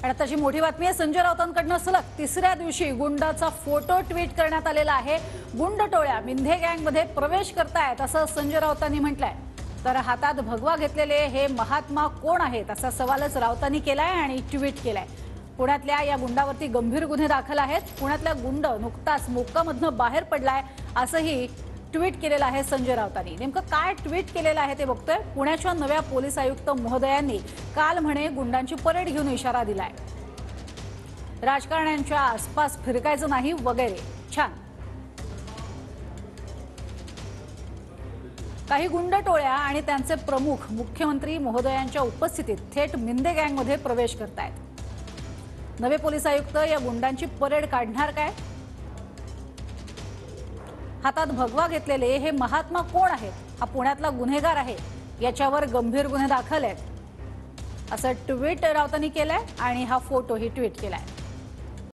आणि आताची मोठी बातमी आहे संजय राऊतांकडून सलग तिसऱ्या दिवशी गुंडाचा फोटो ट्विट करण्यात आलेला आहे। गुंड टोळ्या मिंधे गँगमध्ये प्रवेश करतायत असं संजय राऊतांनी म्हटलंय। तर हातात भगवा घेतलेले हे महात्मा कोण आहेत असा सवालच राऊतांनी केलाय आणि ट्विट केलाय। पुण्यातल्या या गुंडावरती गंभीर गुन्हे दाखल आहेत। पुण्यातला गुंड नुकताच मोक्कामधनं बाहेर पडलाय असंही ट्विट केलेलं आहे संजय राऊतांनी। नेमकं काय ट्विट केलेलं आहे ते बघतोय। पुण्याच्या नव्या पोलीस आयुक्त महोदयांनी काल म्हणे गुंडांची परेड घेऊन इशारा दिलाय। राजकारण्यांच्या आसपास फिरकायचं नाही वगैरे। छान। काही गुंड टोळ्या आणि त्यांचे प्रमुख मुख्यमंत्री महोदयांच्या उपस्थितीत थेट मिंधे गँगमध्ये प्रवेश करतायत। नवे पोलीस आयुक्त या गुंडांची परेड काढणार काय? हातात भगवा घेतलेले हे महात्मा कोण आहेत? हा पुण्यातला गुन्हेगार आहे, याच्यावर गंभीर गुन्हे दाखल आहेत असं ट्विट राऊतांनी केलंय आणि हा फोटोही ट्विट केलाय।